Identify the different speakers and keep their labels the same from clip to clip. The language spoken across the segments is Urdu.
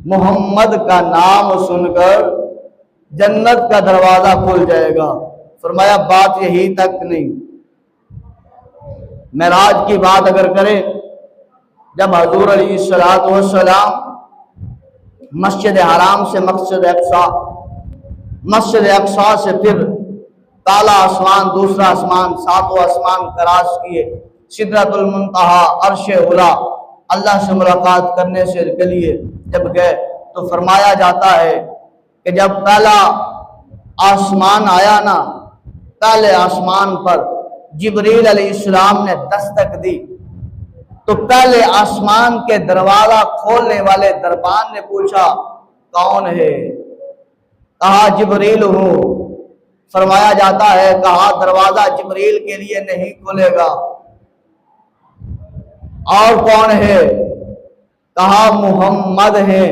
Speaker 1: محمد کا نام سن کر جنت کا دروازہ کھل جائے گا۔ فرمایا بات یہی تک نہیں، معراج کی بات اگر کریں، جب حضور علیہ السلام مسجد حرام سے مسجد اقصی سے پھر کالا آسمان، دوسرا آسمان، ساتواں آسمان کراس کیے، سدرۃ المنتہا، عرش علا، اللہ سے ملاقات کرنے سے لیے جب گئے تو فرمایا جاتا ہے کہ جب پہلا آسمان آیا نا، پہلے آسمان پر جبریل علیہ السلام نے دستک دی تو پہلے آسمان کے دروازہ کھولنے والے دربان نے پوچھا کون ہے؟ کہا جبریل ہوں۔ فرمایا جاتا ہے کہا دروازہ جبریل کے لیے نہیں کھلے گا، اور کون ہے؟ کہا محمد ہے۔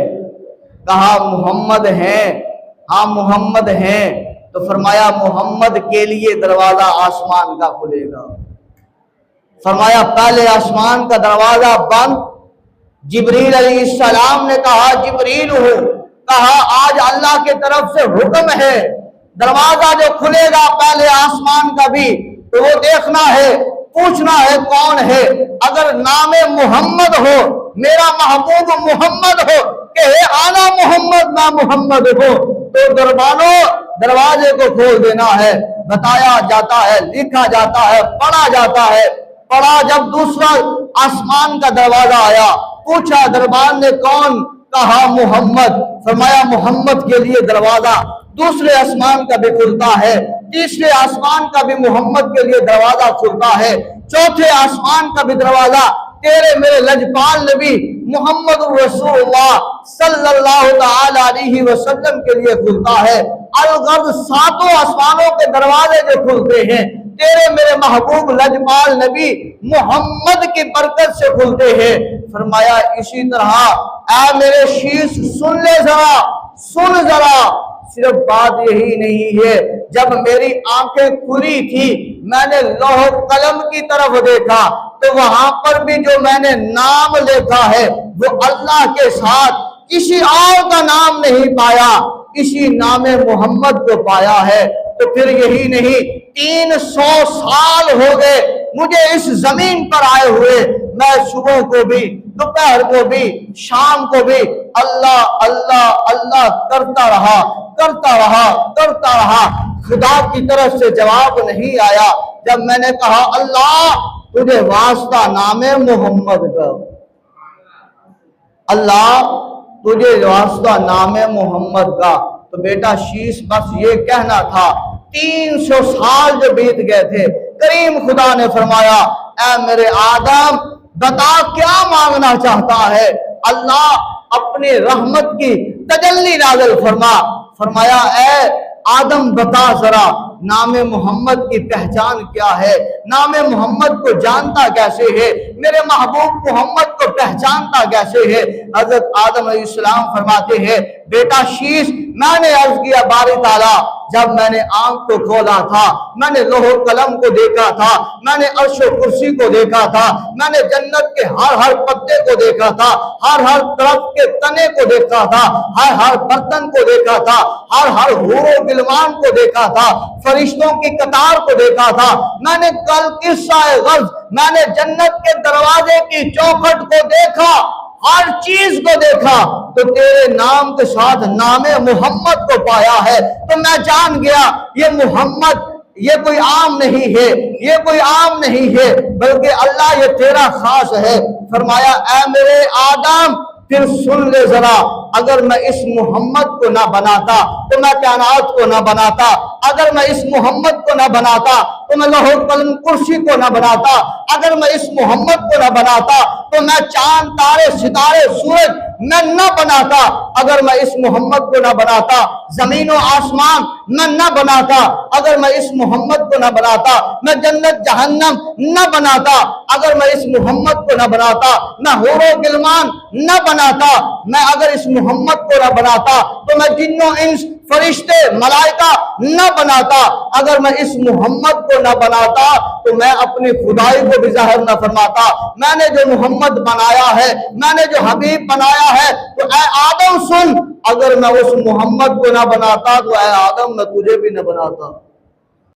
Speaker 1: کہا محمد ہیں؟ ہاں محمد ہیں۔ تو فرمایا محمد کے لیے دروازہ آسمان کا کھلے گا۔ فرمایا پہلے آسمان کا دروازہ بند، جبریل علیہ السلام نے کہا جبریل ہو، کہا آج اللہ کی طرف سے حکم ہے، دروازہ جو کھلے گا پہلے آسمان کا بھی تو وہ دیکھنا ہے، پوچھنا ہے کون ہے۔ اگر نام محمد ہو، میرا محبوب محمد ہو، کہ آنا محمد نہ محمد ہو، تو دربانوں دروازے کو کھول دینا ہے۔ بتایا جاتا ہے، لکھا جاتا ہے، پڑھا جاتا ہے۔ پڑھا جب دوسرا آسمان کا دروازہ آیا، پوچھا دربان نے کون؟ کہا محمد۔ فرمایا محمد کے لیے دروازہ دوسرے آسمان کا بھی کھلتا ہے، تیسرے آسمان کا بھی محمد کے لیے دروازہ کھلتا ہے، چوتھے آسمان کا بھی دروازہ تیرے میرے لجپال نبی محمد رسول اللہ صلی اللہ تعالی علیہ وسلم کے لیے کھلتا ہے۔ الغرض ساتوں آسمانوں کے دروازے جو کھلتے ہیں تیرے میرے محبوب لجپال نبی محمد کی برکت سے کھلتے ہیں۔ فرمایا اسی طرح اے میرے شیش سن لے ذرا، سن ذرا، صرف بات یہی نہیں ہے، جب میری آنکھیں کھلی تھی میں نے لوح قلم کی طرف دیکھا تو وہاں پر بھی جو میں نے نام لکھا ہے وہ اللہ کے ساتھ کسی اور کا نام نہیں پایا، اسی نام محمد کو پایا ہے۔ تو پھر یہی نہیں، 300 سال ہو گئے مجھے اس زمین پر آئے ہوئے، میں صبح کو بھی، دوپہر کو بھی، شام کو بھی اللہ اللہ اللہ کرتا رہا، کرتا رہا، کرتا رہا، خدا کی طرف سے جواب نہیں آیا۔ جب میں نے کہا اللہ تجھے واسطہ نام محمد کا، اللہ تجھے واسطہ نام محمد کا، تو بیٹا شیش بس یہ کہنا تھا۔ 300 سال جو بیت گئے تھے، کریم خدا نے فرمایا اے میرے آدم بتا کیا مانگنا چاہتا ہے؟ اللہ اپنی رحمت کی تجلی نازل فرمایا اے آدم بتا ذرا نام محمد کی پہچان کیا ہے، نام محمد کو جانتا کیسے ہے، میرے محبوب محمد کو پہچانتا کیسے ہے؟ حضرت آدم علیہ السلام فرماتے ہیں بیٹا شیش میں نے عرض کیا باری تعالیٰ جب میں نے آنکھ کو کھولا تھا میں نے لوح قلم کو دیکھا تھا، میں نے عرش و کرسی کو دیکھا تھا، میں نے جنت کے ہر پتے کو دیکھا تھا، ہر طرف کے تنے کو دیکھا تھا، ہر برتن کو دیکھا تھا، ہر حور و غلمان کو دیکھا تھا، فرشتوں کی قطار کو دیکھا تھا، میں نے کل قصہ غرض میں نے جنت کے دروازے کی چوکھٹ کو دیکھا، ہر چیز کو دیکھا، تو تیرے نام کے ساتھ نام محمد کو پایا ہے۔ تو میں جان گیا یہ محمد یہ کوئی عام نہیں ہے، یہ کوئی عام نہیں ہے، بلکہ اللہ یہ تیرا خاص ہے۔ فرمایا اے میرے آدم پھر سن لے ذرا، اگر میں اس محمد کو نہ بناتا تو میں کائنات کو نہ بناتا، اگر میں اس محمد کو نہ بناتا تو میں لوح قلم کرسی کو نہ بناتا، اگر میں اس محمد کو نہ بناتا تو میں چاند تارے ستارے سورج میں نہ بناتا، اگر میں اس محمد کو نہ بناتا زمین و آسمان میں نہ بناتا، اگر میں اس محمد کو نہ بناتا میں جنت جہنم نہ بناتا، اگر میں اس محمد کو نہ بناتا میں حور و غلمان نہ بناتا، میں اگر اس محمد کو نہ بناتا تو میں جن و انس فرشتے ملائکہ نہ بناتا، اگر میں اس محمد کو نہ بناتا تو میں اپنی خدائی کو بھی ظاہر نہ فرماتا۔ میں نے جو محمد بنایا ہے، میں نے جو حبیب بنایا ہے، تو اے آدم سن، اگر میں اس محمد کو نہ بناتا تو اے آدم میں تجھے بھی نہ بناتا۔